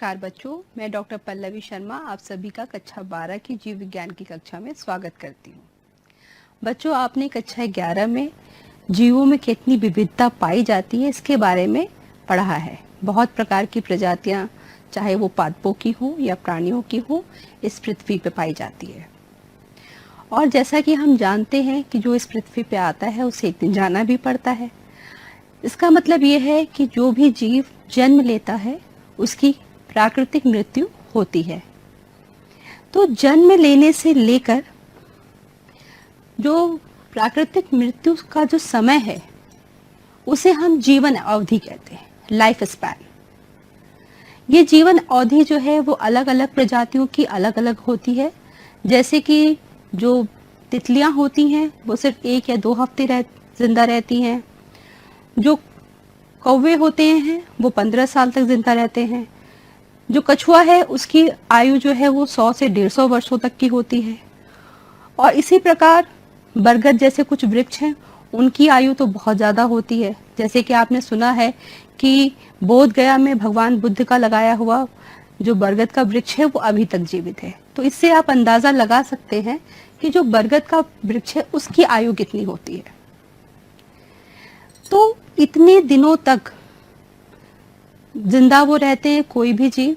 नमस्कार बच्चों, मैं डॉक्टर पल्लवी शर्मा आप सभी का कक्षा 12 की जीव विज्ञान की कक्षा में स्वागत करती हूँ। बच्चों, आपने कक्षा 11 में जीवों में कितनी विविधता पाई जाती है इसके बारे में पढ़ा है। बहुत प्रकार की प्रजातियां, चाहे वो पादपों की हो या प्राणियों की हो, इस पृथ्वी पे पाई जाती है। और जैसा कि हम जानते हैं कि जो इस पृथ्वी पे आता है उसे एक दिन जाना भी पड़ता है। इसका मतलब ये है कि जो भी जीव जन्म लेता है उसकी प्राकृतिक मृत्यु होती है। तो जन्म लेने से लेकर जो प्राकृतिक मृत्यु का जो समय है उसे हम जीवन अवधि कहते हैं, लाइफ स्पैन। ये जीवन अवधि जो है वो अलग अलग प्रजातियों की अलग अलग होती है। जैसे कि जो तितलियां होती हैं वो सिर्फ 1 या 2 हफ्ते जिंदा रहती हैं। जो कौवे होते हैं वो 15 साल तक जिंदा रहते हैं। जो कछुआ है उसकी आयु जो है वो 100 से 150 वर्षों तक की होती है। और इसी प्रकार बरगद जैसे कुछ वृक्ष हैं, उनकी आयु तो बहुत ज्यादा होती है। जैसे कि आपने सुना है कि बोध गया में भगवान बुद्ध का लगाया हुआ जो बरगद का वृक्ष है वो अभी तक जीवित है। तो इससे आप अंदाजा लगा सकते हैं कि जो बरगद का वृक्ष है उसकी आयु कितनी होती है। तो इतने दिनों तक जिंदा वो रहते हैं कोई भी जीव,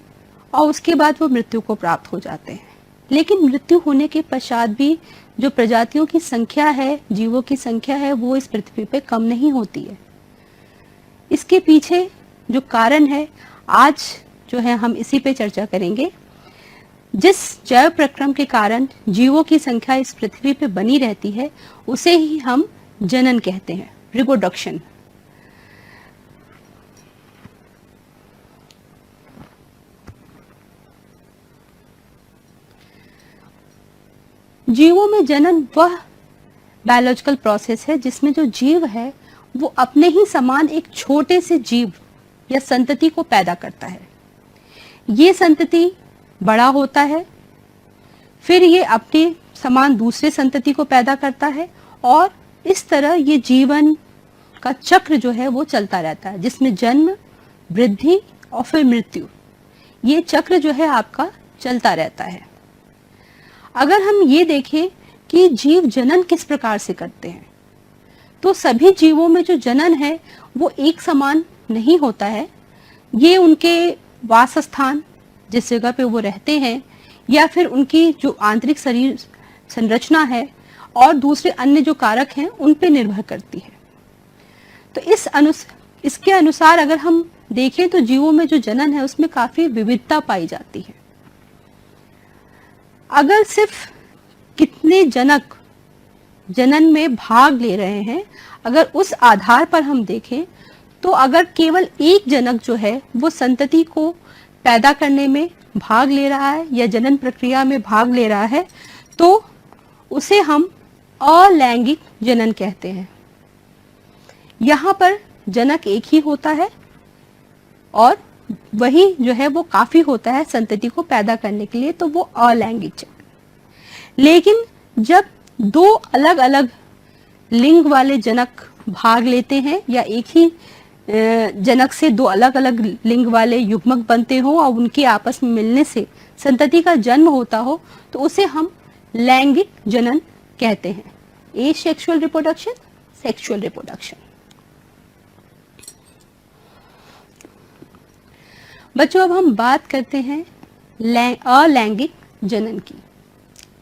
और उसके बाद वो मृत्यु को प्राप्त हो जाते हैं। लेकिन मृत्यु होने के पश्चात भी जो प्रजातियों की संख्या है, जीवों की संख्या है, वो इस पृथ्वी पे कम नहीं होती है। इसके पीछे जो कारण है आज जो है हम इसी पे चर्चा करेंगे। जिस जैव प्रक्रम के कारण जीवों की संख्या इस पृथ्वी पे बनी रहती है उसे ही हम जनन कहते हैं, रिप्रोडक्शन। जीवों में जनन वह बायोलॉजिकल प्रोसेस है जिसमें जो जीव है वो अपने ही समान एक छोटे से जीव या संतति को पैदा करता है। ये संतति बड़ा होता है, फिर ये अपने समान दूसरे संतति को पैदा करता है, और इस तरह ये जीवन का चक्र जो है वो चलता रहता है, जिसमें जन्म, वृद्धि और फिर मृत्यु, ये चक्र जो है आपका चलता रहता है। अगर हम ये देखें कि जीव जनन किस प्रकार से करते हैं, तो सभी जीवों में जो जनन है वो एक समान नहीं होता है। ये उनके वासस्थान, जिस जगह पे वो रहते हैं, या फिर उनकी जो आंतरिक शरीर संरचना है और दूसरे अन्य जो कारक हैं उन पे निर्भर करती है। तो इसके अनुसार अगर हम देखें तो जीवों में जो जनन है उसमें काफी विविधता पाई जाती है। अगर सिर्फ कितने जनक जनन में भाग ले रहे हैं, अगर उस आधार पर हम देखें तो अगर केवल एक जनक जो है वो संतति को पैदा करने में भाग ले रहा है या जनन प्रक्रिया में भाग ले रहा है तो उसे हम अलैंगिक जनन कहते हैं। यहाँ पर जनक एक ही होता है और वही जो है वो काफी होता है संतति को पैदा करने के लिए, तो वो अलैंगिक जनन। लेकिन जब 2 अलग अलग लिंग वाले जनक भाग लेते हैं या एक ही जनक से 2 अलग अलग लिंग वाले युग्मक बनते हो और उनके आपस में मिलने से संतति का जन्म होता हो, तो उसे हम लैंगिक जनन कहते हैं। Asexual reproduction, sexual reproduction. बच्चों, अब हम बात करते हैं अलैंगिक जनन की।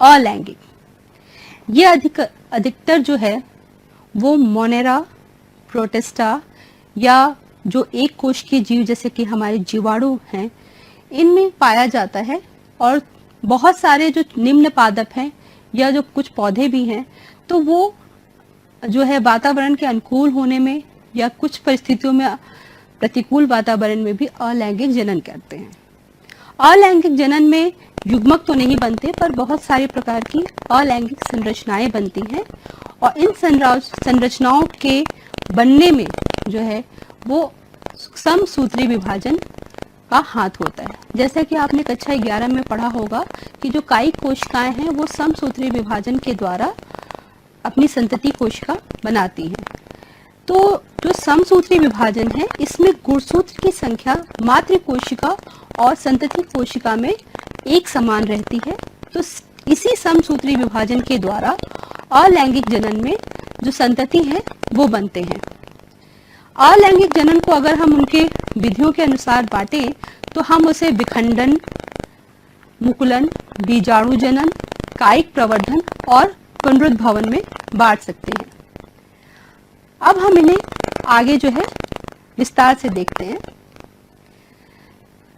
अलैंगिक ये अधिकतर जो है वो मोनेरा, प्रोटिस्टा या जो एक कोश के जीव जैसे कि हमारे जीवाणु हैं इनमें पाया जाता है। और बहुत सारे जो निम्न पादप हैं या जो कुछ पौधे भी हैं तो वो जो है वातावरण के अनुकूल होने में या कुछ परिस्थितियों में प्रतिकूल वातावरण में भी अलैंगिक जनन करते हैं। अलैंगिक जनन में युग्मक तो नहीं बनते पर बहुत सारे प्रकार की अलैंगिक संरचनाएं बनती हैं, और इन संरचनाओं के बनने में जो है वो समसूत्री विभाजन का हाथ होता है। जैसा कि आपने कक्षा 11 में पढ़ा होगा कि जो कायिक कोशिकाएं हैं वो समसूत्री विभाजन के द्वारा अपनी संतति कोशिका बनाती हैं। तो जो समसूत्री विभाजन है, इसमें गुणसूत्र की संख्या मातृ कोशिका और संतति कोशिका में एक समान रहती है। तो इसी समसूत्री विभाजन के द्वारा अलैंगिक जनन में जो संतति है वो बनते हैं। अलैंगिक जनन को अगर हम उनके विधियों के अनुसार बांटें तो हम उसे विखंडन, मुकुलन, बीजाणु जनन, कायिक प्रवर्धन और पुनरुद्भवन में बांट सकते हैं। अब हम इन्हें आगे जो है विस्तार से देखते हैं।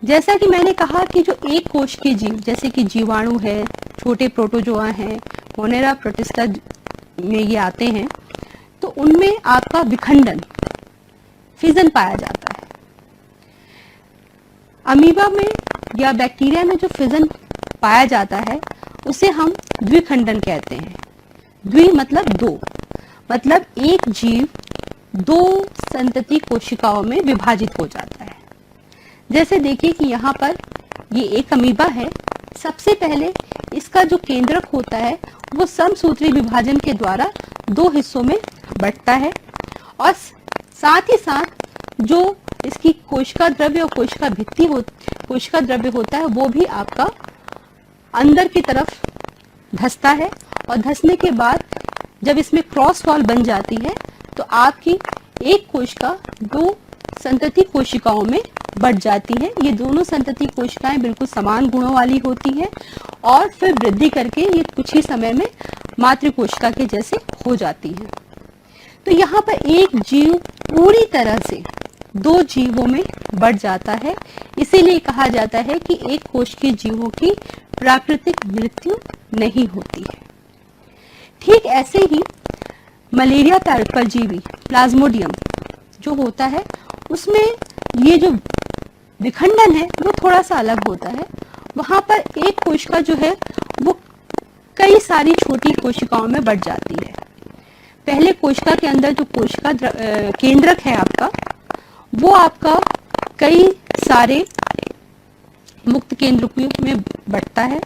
जैसा कि मैंने कहा कि जो एक कोश के जीव जैसे कि जीवाणु है, छोटे प्रोटोजोआ हैं, मोनेरा प्रोटिस्टा में ये आते हैं, तो उनमें आपका विखंडन, फिजन पाया जाता है। अमीबा में या बैक्टीरिया में जो फिजन पाया जाता है उसे हम द्विखंडन कहते हैं। द्वि मतलब दो, मतलब एक जीव दो संतति कोशिकाओं में विभाजित हो जाता है। जैसे देखिए कि यहाँ पर ये एक अमीबा है। सबसे पहले इसका जो केंद्रक होता है वो समसूत्री विभाजन के द्वारा दो हिस्सों में बंटता है और साथ ही साथ जो इसकी कोशिका द्रव्य और कोशिका द्रव्य होता है वो भी आपका अंदर की तरफ धंसता है और धंसने के बाद जब इसमें क्रॉस वॉल बन जाती है तो आपकी एक कोशिका दो संतति कोशिकाओं में बढ़ जाती है। ये दोनों संतति कोशिकाएं बिल्कुल समान गुणों वाली होती हैं और फिर वृद्धि करके ये कुछ ही समय में मातृ कोशिका के जैसे हो जाती है। तो यहाँ पर एक जीव पूरी तरह से दो जीवों में बढ़ जाता है, इसीलिए कहा जाता है कि एक कोश के जीवों की प्राकृतिक मृत्यु नहीं होती है। ठीक ऐसे ही मलेरिया परजीवी प्लाज्मोडियम जो होता है उसमें ये जो विखंडन है वो थोड़ा सा अलग होता है। वहां पर एक कोशिका जो है वो कई सारी छोटी कोशिकाओं में बढ़ जाती है। पहले कोशिका के अंदर जो कोशिका केंद्रक है आपका, वो आपका कई सारे मुक्त केंद्रकों में बढ़ता है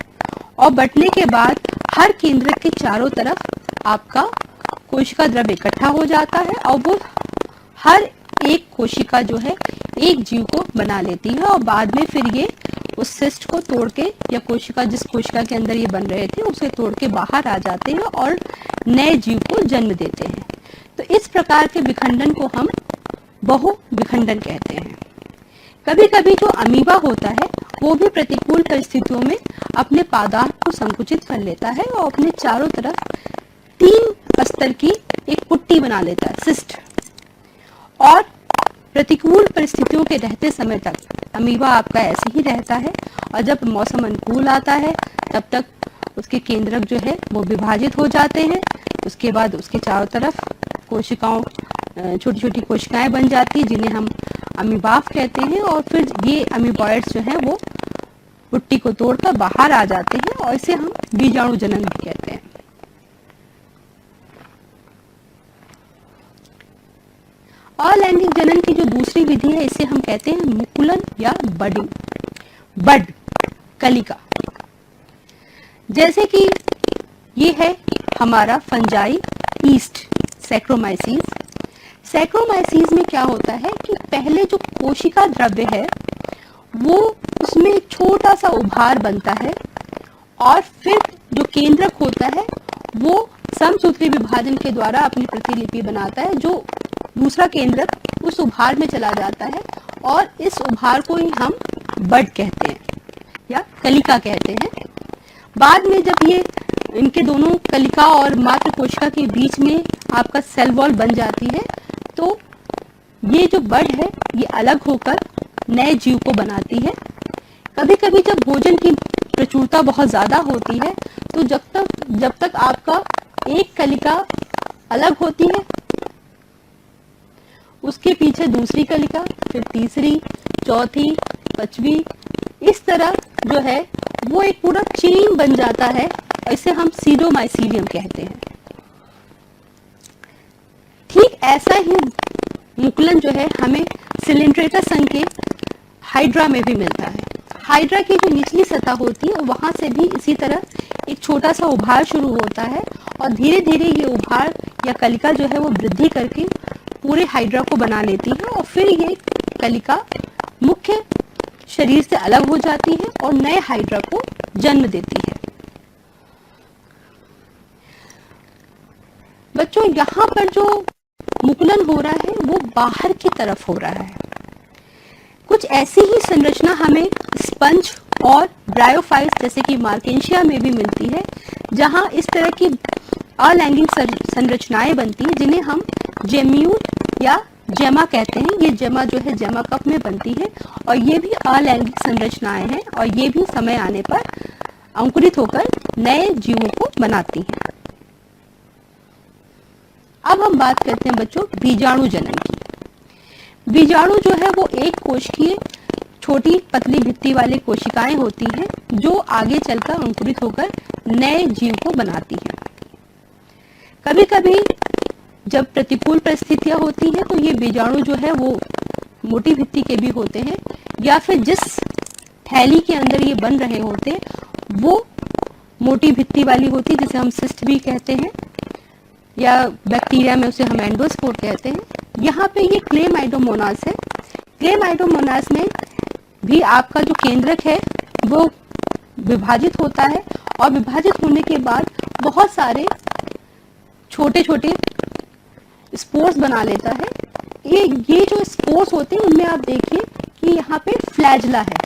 और बढ़ने के बाद हर केंद्रक के चारों तरफ आपका कोशिका द्रव्य इकट्ठा हो जाता है और वो हर एक कोशिका जो है एक जीव को बना लेती है और बाद में फिर ये उस सिस्ट को तोड़ के या कोशिका जिस कोशिका के अंदर ये बन रहे थे उसे तोड़ के बाहर आ जाते हैं और नए जीव को जन्म देते हैं। तो इस प्रकार के विखंडन को हम बहु विखंडन कहते हैं। कभी कभी जो अमीबा होता है वो भी प्रतिकूल परिस्थितियों में अपने पादान को संकुचित कर लेता है और अपने चारों तरफ 3 स्तर की एक पुट्टी बना लेता है, सिस्ट। और प्रतिकूल परिस्थितियों के रहते समय तक अमीबा आपका ऐसे ही रहता है और जब मौसम अनुकूल आता है तब तक उसके केंद्रक जो है वो विभाजित हो जाते हैं। उसके बाद उसके चारों तरफ कोशिकाओं छोटी छोटी कोशिकाएं बन जाती हैं जिन्हें हम अमीबाफ कहते हैं और फिर ये अमीबॉइड्स जो हैं वो पुट्टी को तोड़कर बाहर आ जाते हैं और इसे हम बीजाणु जनन भी कहते हैं। अलैंगिक जनन की जो दूसरी विधि है इसे हम कहते हैं मुकुलन या बडिंग, बड कलिका। जैसे कि ये है हमारा फंजाई ईस्ट सैक्रोमाइसीज। सैक्रोमाइसीज में क्या होता है कि पहले जो कोशिका द्रव्य है वो उसमें एक छोटा सा उभार बनता है और फिर जो केंद्रक होता है वो समसूत्री विभाजन के द्वारा अपनी प्रतिलिपि बनाता है। जो दूसरा केंद्रक उस उभार में चला जाता है और इस उभार को ही हम बड कहते हैं या कलिका कहते हैं। बाद में जब ये इनके दोनों कलिका और मातृ कोशिका के बीच में आपका सेल वॉल बन जाती है तो ये जो बड है ये अलग होकर नए जीव को बनाती है। कभी कभी जब भोजन की प्रचुरता बहुत ज्यादा होती है तो जब तक आपका एक कलिका अलग होती है उसके पीछे दूसरी कलिका, फिर तीसरी, चौथी, पांचवी, इस तरह जो है वो एक पूरा चेन बन जाता है। इसे हम सीडोमाइसीलियम कहते हैं। ठीक ऐसा ही मुकुलन जो है हमें सिलिंड्रेटा संघ के हाइड्रा में भी मिलता है। हाइड्रा की जो निचली सतह होती है वहां से भी इसी तरह एक छोटा सा उभार शुरू होता है और धीरे धीरे ये उभार या कलिका जो है वो वृद्धि करके पूरे हाइड्रा को बना लेती है और फिर ये कलिका मुख्य शरीर से अलग हो जाती है और नए हाइड्रा को जन्म देती है। बच्चों, यहाँ पर जो मुकुलन हो रहा है वो बाहर की तरफ हो रहा है। कुछ ऐसी ही संरचना हमें स्पंज और ब्रायोफाइट्स जैसे कि मार्केंशिया में भी मिलती है, जहां इस तरह की अलैंगिक संरचनाएं बनती हैं जिन्हें हम जेम्यूट या जेमा कहते हैं। ये जेमा जो है जेमा कप में बनती है और ये भी अलैंगिक संरचनाएं हैं और ये भी समय आने पर अंकुरित होकर नए जीवों को बनाती हैं। अब हम बात करते हैं बच्चों बीजाणु जनन की। बीजाणु जो है वो एक कोशिकीय छोटी पतली भित्ति वाली कोशिकाएं होती हैं जो आगे चलकर अंकुरित होकर नए जीव को बनाती हैं। कभी कभी जब प्रतिकूल परिस्थितियां होती हैं तो ये बीजाणु जो है वो मोटी भित्ति के भी होते हैं, या फिर जिस थैली के अंदर ये बन रहे होते हैं वो मोटी भित्ति वाली होती है, जिसे हम सिस्ट भी कहते हैं, या बैक्टीरिया में उसे हम एंडोस्पोर कहते हैं। यहाँ पे ये क्लेमाइडोमोनास है। क्लेमाइडोमोनास में भी आपका जो केंद्रक है वो विभाजित होता है और विभाजित होने के बाद बहुत सारे छोटे छोटे स्पोर्स बना लेता है। ये जो स्पोर्स होते हैं उनमें आप देखिए कि यहाँ पे फ्लैजला है।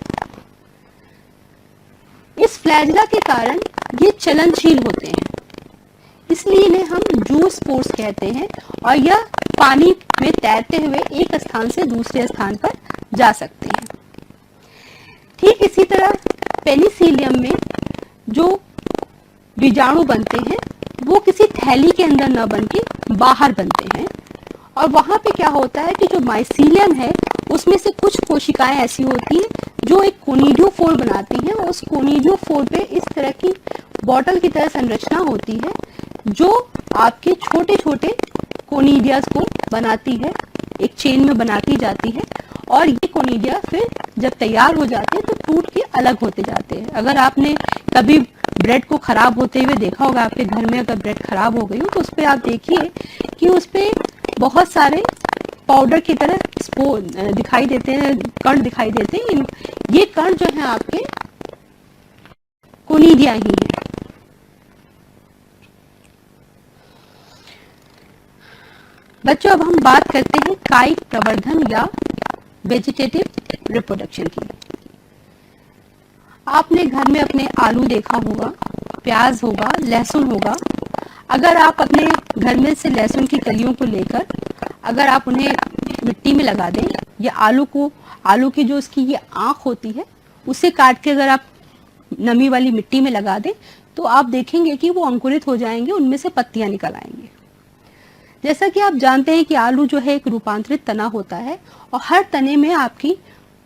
इस फ्लैजला के कारण ये चलनशील होते हैं, इसलिए इन्हें हम जू स्पोर्स कहते हैं और यह पानी में तैरते हुए एक स्थान से दूसरे स्थान पर जा सकते हैं। ठीक इसी तरह पेनिसिलियम में जो बीजाणु बनते हैं वो किसी थैली के अंदर न बन के बाहर बनते हैं, और वहां पे क्या होता है कि जो माइसीलियम है उसमें से कुछ कोशिकाएं ऐसी होती हैं जो एक कोनिडियोफोर बनाती हैं। उस कोनिडियोफोर पे इस तरह की बॉटल की तरह संरचना होती है जो आपके छोटे छोटे कोनिडियाज को बनाती है, एक चेन में बनाती जाती है, और ये कोनिडिया फिर जब तैयार हो जाते हैं तो टूट के अलग होते जाते हैं। अगर आपने कभी ब्रेड को खराब होते हुए देखा होगा, आपके घर में अगर ब्रेड खराब हो गई हो तो उस पर आप देखिए कि उस पर बहुत सारे पाउडर की तरह दिखाई देते हैं, कण दिखाई देते हैं। ये कण जो है आपके कोनिडिया ही है। बच्चों, अब हम बात करते हैं कायिक प्रवर्धन या वेजिटेटिव रिप्रोडक्शन की। आपने घर में अपने आलू देखा होगा, प्याज होगा, लहसुन होगा। अगर आप अपने घर में से लहसुन की कलियों को लेकर अगर आप उन्हें मिट्टी में लगा दें, या आलू की जो उसकी ये आंख होती है उसे काट के अगर आप नमी वाली मिट्टी में लगा दें तो आप देखेंगे कि वो अंकुरित हो जाएंगे, उनमें से पत्तियां निकल आएंगी। जैसा कि आप जानते हैं कि आलू जो है एक रूपांतरित तना होता है और हर तने में आपकी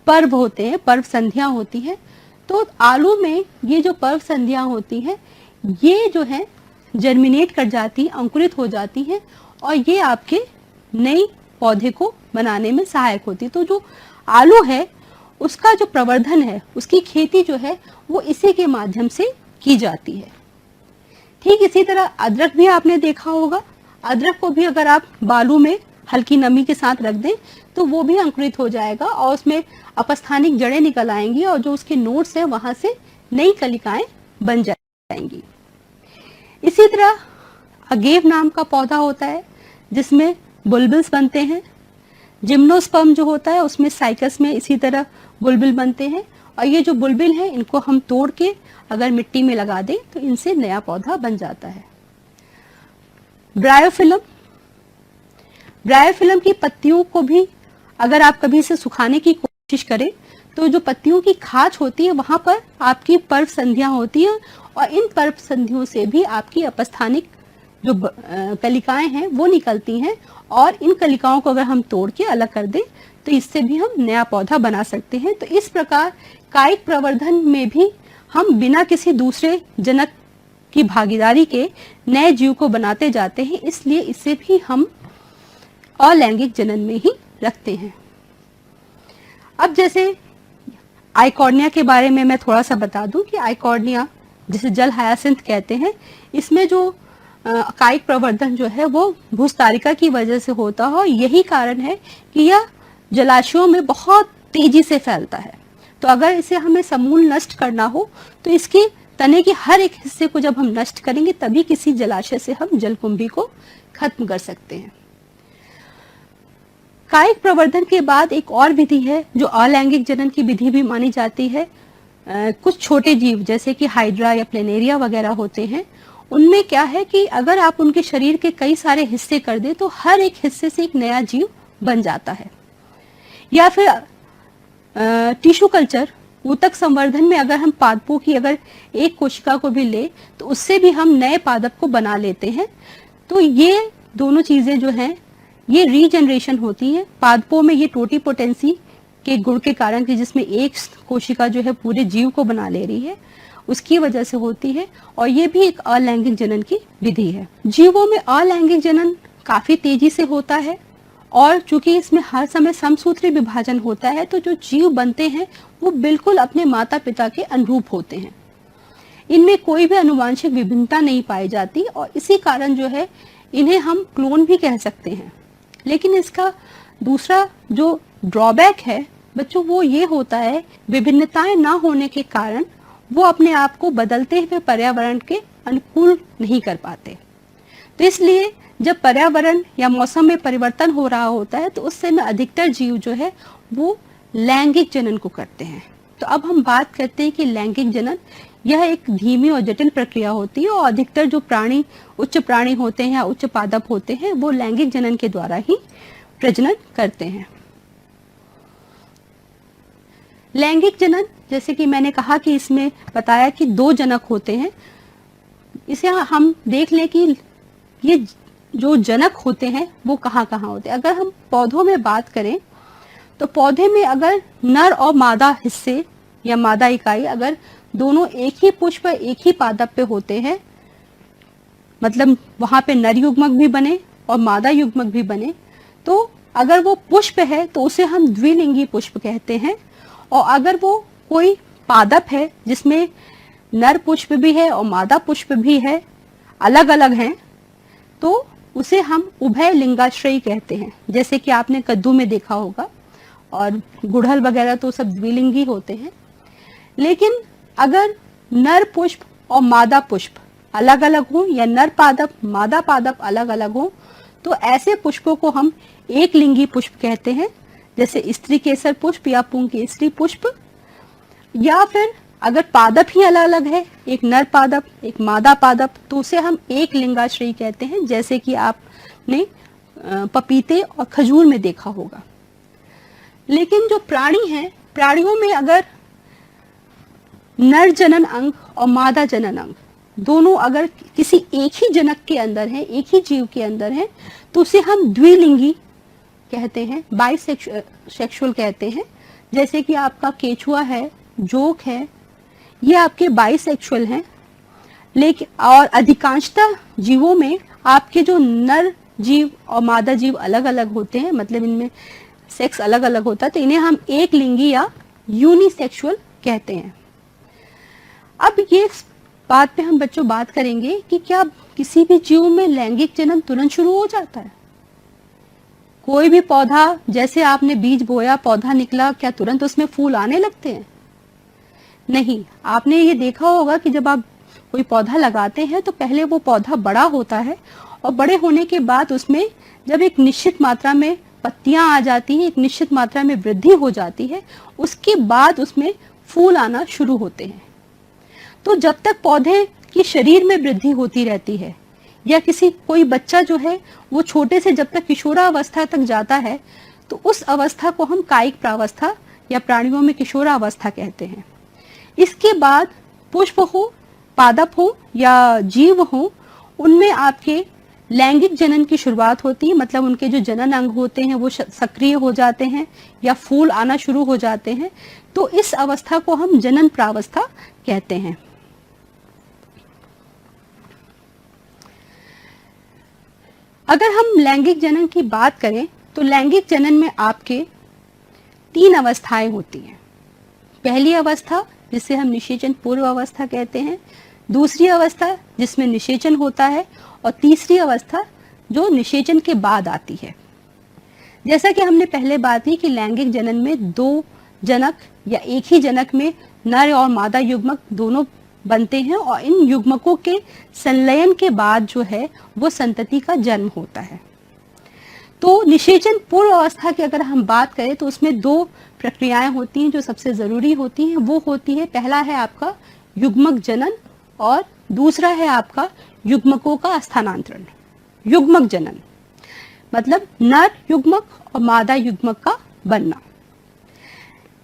पर्व होते हैं, पर्व संधियां होती हैं। तो आलू में ये जो पर्व संधियां होती हैं ये जो है जर्मिनेट कर जाती, अंकुरित हो जाती हैं और ये आपके नई पौधे को बनाने में सहायक होती है। तो जो आलू है उसका जो प्रवर्धन है, उसकी खेती जो है वो इसी के माध्यम से की जाती है। ठीक इसी तरह अदरक भी आपने देखा होगा। अदरक को भी अगर आप बालू में हल्की नमी के साथ रख दें तो वो भी अंकुरित हो जाएगा और उसमें अपस्थानिक जड़ें निकल आएंगी और जो उसके नोड्स हैं वहां से नई कलिकाएं बन जाएंगी। इसी तरह अगेव नाम का पौधा होता है जिसमें बुलबुल्स बनते हैं। जिम्नोस्पर्म जो होता है उसमें साइकस में इसी तरह बुलबुल बनते हैं और ये जो बुलबुल हैं इनको हम तोड़ के अगर मिट्टी में लगा दें तो इनसे नया पौधा बन जाता है। ब्रायोफिल्म की पत्तियों को भी अगर आप कभी इसे सुखाने की कोशिश करें तो जो पत्तियों की खाच होती है वहां पर आपकी पर्व संधियां होती हैं और इन पर्व संधियों से भी आपकी अपस्थानिक जो कलिकाएं हैं वो निकलती हैं और इन कलिकाओं को अगर हम तोड़ के अलग कर दें तो इससे भी हम नया पौधा बना सकते हैं। तो इस प्रकार कायिक प्रवर्धन में भी हम बिना किसी दूसरे जनक की भागीदारी के नए जीव को बनाते जाते हैं, इसलिए इसे भी हम अलैंगिक जनन में ही रखते हैं। अब जैसे आइकॉर्निया के बारे में मैं थोड़ा सा बता दूं कि आइकॉर्निया जिसे जल हायासिंथ कहते हैं, इसमें जो कायिक प्रवर्धन जो है वो भूस्तारिका की वजह से होता है, और यही कारण है कि यह जलाशयों में बहुत तेजी से फैलता है। तो अगर इसे हमें समूल नष्ट करना हो तो इसके तने के हर एक हिस्से को जब हम नष्ट करेंगे तभी किसी जलाशय से हम जलकुंभी को खत्म कर सकते हैं। कायिक प्रवर्धन के बाद एक और विधि है जो अलैंगिक जनन की विधि भी मानी जाती है। कुछ छोटे जीव जैसे कि हाइड्रा या प्लेनेरिया वगैरह होते हैं, उनमें क्या है कि अगर आप उनके शरीर के कई सारे हिस्से कर दें तो हर एक हिस्से से एक नया जीव बन जाता है। या फिर टिश्यू कल्चर, ऊतक संवर्धन में अगर हम पादपों की अगर एक कोशिका को भी ले तो उससे भी हम नए पादप को बना लेते हैं। तो ये दोनों चीजें जो हैं ये रीजनरेशन होती है। पादपों में ये टोटीपोटेंसी के गुण के कारण कि जिसमें एक कोशिका जो है पूरे जीव को बना ले रही है, उसकी वजह से होती है, और ये भी एक अलैंगिक जनन की विधि है। जीवों में अलैंगिक जनन काफी तेजी से होता है, और चूंकि इसमें हर समय समसूत्री विभाजन होता है तो जो जीव बनते हैं वो बिल्कुल अपने माता पिता के अनुरूप होते हैं। इनमें कोई भी आनुवंशिक विभिन्नता नहीं पाई जाती, और इसी कारण जो है इन्हें हम क्लोन भी कह सकते हैं। लेकिन इसका दूसरा जो ड्रॉबैक है बच्चों वो ये होता है, विभिन्नताएं ना होने के कारण वो अपने आप को बदलते हुए पर्यावरण के अनुकूल नहीं कर पाते। तो इसलिए जब पर्यावरण या मौसम में परिवर्तन हो रहा होता है तो उस समय अधिकतर जीव जो है वो लैंगिक जनन को करते हैं। तो अब हम बात करते हैं कि लैंगिक जनन यह एक धीमी और जटिल प्रक्रिया होती है, और अधिकतर जो प्राणी उच्च प्राणी होते हैं या उच्च पादप होते हैं वो लैंगिक जनन के द्वारा ही प्रजनन करते हैं। लैंगिक जनन जैसे कि मैंने कहा कि इसमें बताया कि 2 जनक होते हैं। इसे हम देख लें कि ये जो जनक होते हैं वो कहाँ कहाँ होते हैं। अगर हम पौधों में बात करें तो पौधे में अगर नर और मादा हिस्से या मादा इकाई अगर दोनों एक ही पुष्प एक ही पादप पे होते हैं, मतलब वहां पे नर युग्मक भी बने और मादा युग्मक भी बने, तो अगर वो पुष्प है तो उसे हम द्विलिंगी पुष्प कहते हैं। और अगर वो कोई पादप है जिसमें नर पुष्प भी है और मादा पुष्प भी है, अलग अलग हैं, तो उसे हम उभय लिंगाश्रयी कहते हैं। जैसे कि आपने कद्दू में देखा होगा, और गुड़हल वगैरह तो सब द्विलिंगी होते हैं। लेकिन अगर नर पुष्प और मादा पुष्प अलग अलग हो या नर पादप मादा पादप अलग अलग हो तो ऐसे पुष्पों को हम एक लिंगी पुष्प कहते हैं, जैसे स्त्री केसर पुष्प या पुंकेसरी पुष्प। या फिर अगर पादप ही अलग अलग है, एक नर पादप एक मादा पादप, तो उसे हम एक लिंगाश्रयी कहते हैं, जैसे कि आपने पपीते और खजूर में देखा होगा। लेकिन जो प्राणी हैं, प्राणियों में अगर नर जनन अंग और मादा जनन अंग दोनों अगर किसी एक ही जनक के अंदर है, एक ही जीव के अंदर है, तो उसे हम द्विलिंगी कहते हैं, बाइसेक्सुअल कहते हैं। जैसे कि आपका केचुआ है, जोक है, ये आपके बाइसेक्सुअल हैं। लेकिन और अधिकांशतः जीवों में आपके जो नर जीव और मादा जीव अलग अलग होते हैं, मतलब इनमें सेक्स अलग अलग होता है, तो इन्हें हम एक लिंगी या यूनिसेक्सुअल कहते हैं। अब ये बात पे हम बच्चों बात करेंगे कि क्या किसी भी जीव में लैंगिक जनन तुरंत शुरू हो जाता है? कोई भी पौधा, जैसे आपने बीज बोया पौधा निकला, क्या तुरंत उसमें फूल आने लगते हैं? नहीं। आपने ये देखा होगा कि जब आप कोई पौधा लगाते हैं तो पहले वो पौधा बड़ा होता है, और बड़े होने के बाद उसमें जब एक निश्चित मात्रा में पत्तियां आ जाती हैं, एक निश्चित मात्रा में वृद्धि हो जाती है, उसके बाद उसमें फूल आना शुरू होते हैं। तो जब तक पौधे की शरीर में वृद्धि होती रहती है, या किसी कोई बच्चा जो है वो छोटे से जब तक किशोरावस्था तक जाता है, तो उस अवस्था को हम कायिक प्रावस्था या प्राणियों में किशोरावस्था कहते हैं। इसके बाद पुष्प हो, पादप हो या जीव हो, उनमें आपके लैंगिक जनन की शुरुआत होती है, मतलब उनके जो जनन अंग होते हैं वो सक्रिय हो जाते हैं या फूल आना शुरू हो जाते हैं। तो इस अवस्था को हम जनन प्रावस्था कहते हैं। अगर हम लैंगिक जनन की बात करें तो लैंगिक जनन में आपके 3 अवस्थाएं होती हैं। पहली अवस्था जिसे हम निषेचन पूर्व अवस्था कहते हैं, दूसरी अवस्था जिसमें निषेचन होता है, और तीसरी अवस्था जो निषेचन के बाद आती है। जैसा कि हमने पहले बात की कि लैंगिक जनन में दो जनक या एक ही जनक में नर और मादा युग्मक दोनों बनते हैं और इन युग्मकों के संलयन के बाद जो है वो संतति का जन्म होता है। तो निषेचन पूर्व अवस्था की अगर हम बात करें तो उसमें दो प्रक्रियाएं होती हैं जो सबसे जरूरी होती हैं। वो होती है, पहला है आपका युग्मक जनन और दूसरा है आपका युग्मकों का स्थानांतरण। युग्मक जनन मतलब नर युग्मक और मादा युग्मक का बनना।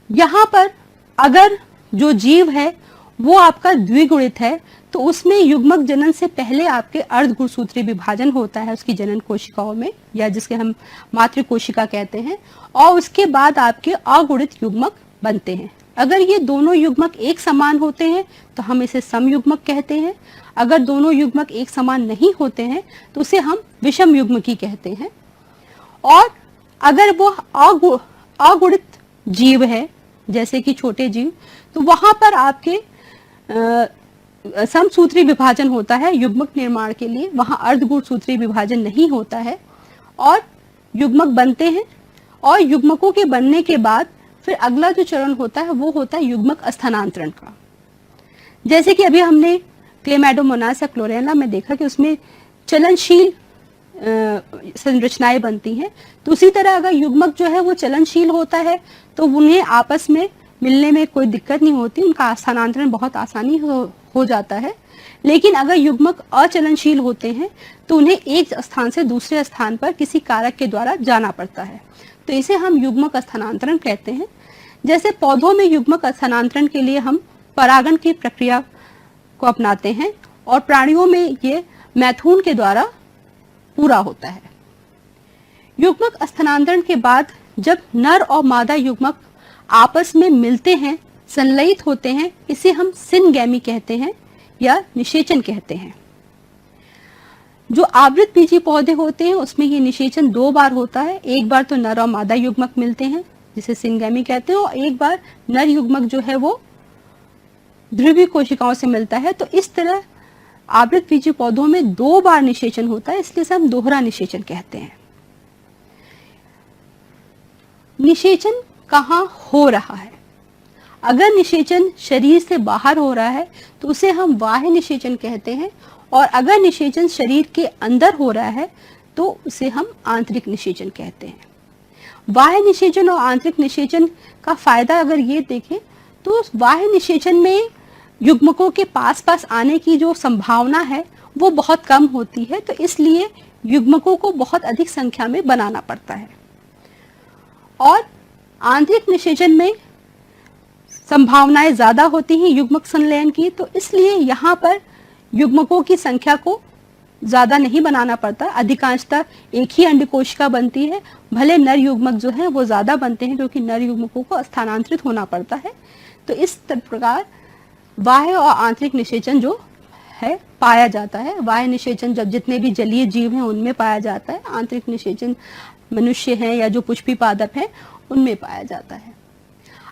यहाँ पर अगर जो जीव है वो आपका द्विगुणित है तो उसमें युग्मक जनन से पहले आपके अर्धगुणसूत्री विभाजन होता है उसकी जनन कोशिकाओं में, या जिसके हम मातृ कोशिका कहते हैं, और उसके बाद आपके अगुणित युग्मक बनते हैं। अगर ये दोनों युग्मक एक समान होते हैं तो हम इसे समयुग्मक कहते हैं। अगर दोनों युग्मक एक समान नहीं होते हैं तो उसे हम विषम युग्मकी कहते हैं। और अगर वो अगुणित जीव है जैसे कि छोटे जीव, तो वहां पर आपके समसूत्री विभाजन होता है युग्मक निर्माण के लिए, वहां अर्धगुणसूत्री विभाजन नहीं होता है और युग्मक बनते हैं। और युग्मकों के बनने के बाद फिर अगला जो चरण होता है वो होता है युग्मक स्थानांतरण का। जैसे कि अभी हमने क्लेमाइडोमोनास या क्लोरेला में देखा कि उसमें चलनशील संरचनाएं बनती हैं, तो उसी तरह अगर युग्मक जो है वो चलनशील होता है तो उन्हें आपस में मिलने में कोई दिक्कत नहीं होती, उनका स्थानांतरण बहुत आसानी हो जाता है। लेकिन अगर युग्मक अचलनशील होते हैं तो उन्हें एक स्थान से दूसरे स्थान पर किसी कारक के द्वारा जाना पड़ता है, तो इसे हम युग्मक स्थानांतरण कहते हैं। जैसे पौधों में युग्मक स्थानांतरण के लिए हम परागण की प्रक्रिया को अपनाते हैं और प्राणियों में ये मैथुन के द्वारा पूरा होता है। युग्मक स्थानांतरण के बाद जब नर और मादा युग्मक आपस में मिलते हैं, संलयित होते हैं, इसे हम सिनगैमी कहते हैं या निषेचन कहते हैं। जो आवृत बीजी पौधे होते हैं उसमें ये निषेचन दो बार होता है। एक बार तो नर और मादा युग्मक मिलते हैं जिसे सिनगैमी कहते हैं, और एक बार नर युग्मक जो है वो ध्रुवीय कोशिकाओं से मिलता है। तो इस तरह आवृत बीजी पौधों में दो बार निषेचन होता है, इसलिए हम दोहरा निषेचन कहते हैं। निषेचन कहाँ हो रहा है? अगर निषेचन शरीर से बाहर हो रहा है तो उसे हम बाह्य निषेचन कहते हैं, और अगर निषेचन शरीर के अंदर हो रहा है तो उसे हम आंतरिक निषेचन कहते हैं। बाह्य निषेचन और आंतरिक निषेचन का फायदा अगर ये देखें तो बाह्य निषेचन में युग्मकों के पास पास आने की जो संभावना है वो बहुत कम होती है, तो इसलिए युग्मकों को बहुत अधिक संख्या में बनाना पड़ता है। और आंतरिक निषेचन में संभावनाएं ज्यादा होती हैं युग्मक संलयन की, तो इसलिए यहाँ पर युग्मकों की संख्या को ज्यादा नहीं बनाना पड़ता। अधिकांशतः एक ही अंडकोशिका बनती है, भले नर युग्मक जो है वो ज्यादा बनते हैं क्योंकि नर युग्मकों को स्थानांतरित होना पड़ता है। तो इस प्रकार बाह्य और आंतरिक निषेचन जो है पाया जाता है। बाह्य निषेचन जब जितने भी जलीय जीव हैं उनमें पाया जाता है, आंतरिक निषेचन मनुष्य हैं या जो पुष्पी पादप हैं उनमें पाया जाता है।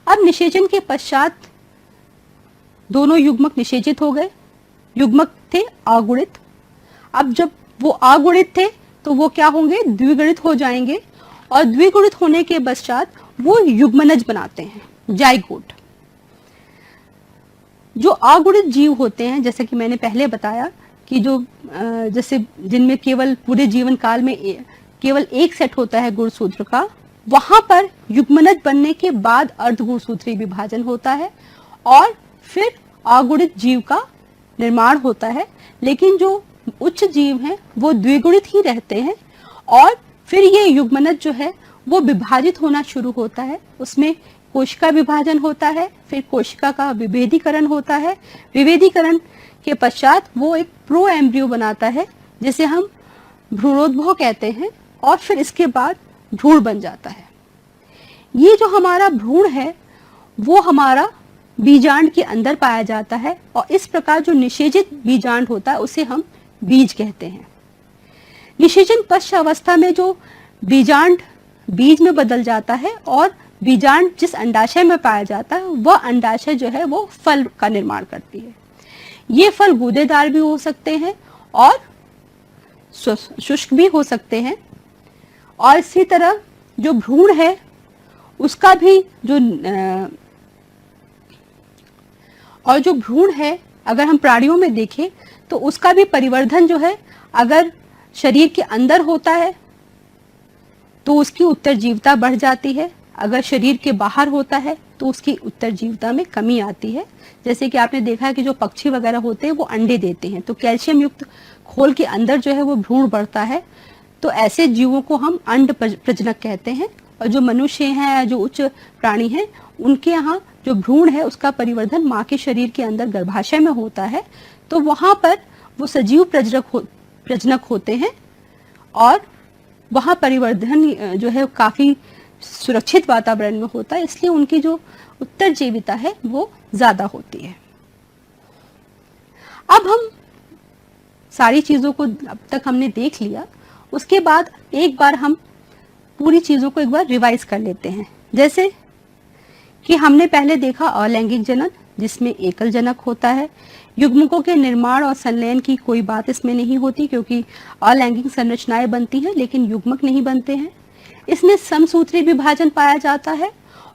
अब निषेचन के पश्चात दोनों युग्मक निषेचित हो गए। युग्मक थे अगुणित, अब जब वो अगुणित थे तो वो क्या होंगे? द्विगुणित हो जाएंगे, और द्विगुणित होने के पश्चात वो युग्मनज बनाते हैं, जाइगोट। जो अगुणित जीव होते हैं, जैसे कि मैंने पहले बताया कि जो जैसे जिनमें केवल पूरे जीवन काल में केवल एक सेट होता है गुणसूत्र का, वहां पर युग्मनज बनने के बाद अर्धगुणसूत्री विभाजन होता है और फिर अगुणित जीव का निर्माण होता है। लेकिन जो उच्च जीव हैं वो द्विगुणित ही रहते हैं, और फिर ये युग्मनज जो है वो विभाजित होना शुरू होता है। उसमें कोशिका विभाजन होता है, फिर कोशिका का विभेदीकरण होता है। विभेदीकरण के पश्चात वो एक प्रो एम्ब्रियो बनाता है जिसे हम भ्रूणोद्भव कहते हैं, और फिर इसके बाद भ्रूण बन जाता है। ये जो हमारा भ्रूण है वो हमारा बीजांड के अंदर पाया जाता है, और इस प्रकार जो निषेचित बीजांड होता है उसे हम बीज कहते हैं। निषेचन पश्चात अवस्था में जो बीजांड बीज में बदल जाता है और बीजांड जिस अंडाशय में पाया जाता है वह अंडाशय जो है वो फल का निर्माण करती है। ये फल गूदेदार भी हो सकते हैं और शुष्क भी हो सकते हैं। और इसी तरह जो भ्रूण है उसका भी जो भ्रूण है अगर हम प्राणियों में देखें तो उसका भी परिवर्धन जो है अगर शरीर के अंदर होता है तो उसकी उत्तरजीविता बढ़ जाती है, अगर शरीर के बाहर होता है तो उसकी उत्तरजीविता में कमी आती है। जैसे कि आपने देखा है कि जो पक्षी वगैरह होते हैं वो अंडे देते हैं तो कैल्शियम युक्त खोल के अंदर जो है वो भ्रूण बढ़ता है, तो ऐसे जीवों को हम अंड प्रजनक कहते हैं। और जो मनुष्य हैं, जो उच्च प्राणी हैं, उनके यहाँ जो भ्रूण है उसका परिवर्धन माँ के शरीर के अंदर गर्भाशय में होता है, तो वहां पर वो सजीव प्रजनक होते हैं और वहां परिवर्धन जो है काफी सुरक्षित वातावरण में होता है, इसलिए उनकी जो उत्तरजीविता है वो ज्यादा होती है। अब हम सारी चीजों को अब तक हमने देख लिया, उसके बाद एक बार हम पूरी चीजों को एक बार रिवाइज कर लेते हैं। जैसे कि हमने पहले देखा अलैंगिक जनन जिसमें एकल जनक होता है, युग्मकों के निर्माण और संलयन की कोई बात इसमें नहीं होती क्योंकि अलैंगिक संरचनाएं बनती हैं लेकिन युग्मक नहीं बनते हैं। इसमें समसूत्री विभाजन पाया जाता है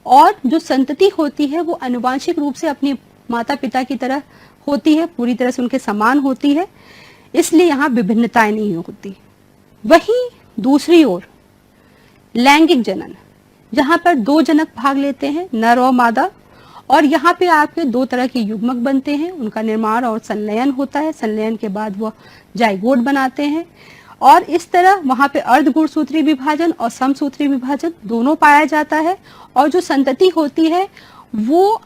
और जो संतति होती है वो आनुवांशिक रूप से अपने माता पिता की तरह होती है, पूरी तरह से उनके समान होती है, इसलिए यहाँ विभिन्नताएं नहीं होती। वहीं दूसरी ओर लैंगिक जनन जहां पर दो जनक भाग लेते हैं, नर और मादा, और यहाँ पे आपके दो तरह के युग्मक बनते हैं, उनका निर्माण और संलयन होता है, संलयन के बाद वो जाइगोट बनाते हैं और इस तरह वहां पे अर्धगुणसूत्री विभाजन और समसूत्री विभाजन दोनों पाया जाता है। और जो संतति होती है वो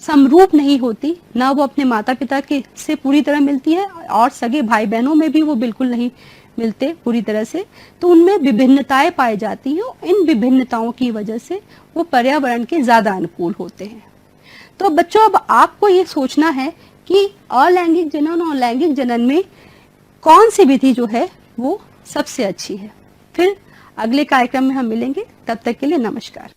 समरूप नहीं होती, ना वो अपने माता पिता के से पूरी तरह मिलती है और सगे भाई बहनों में भी वो बिल्कुल नहीं मिलते पूरी तरह से, तो उनमें विभिन्नताएं पाई जाती हैं। इन विभिन्नताओं की वजह से वो पर्यावरण के ज्यादा अनुकूल होते हैं। तो बच्चों अब आपको ये सोचना है कि अलैंगिक जनन और लैंगिक जनन में कौन सी विधि जो है वो सबसे अच्छी है। फिर अगले कार्यक्रम में हम मिलेंगे, तब तक के लिए नमस्कार।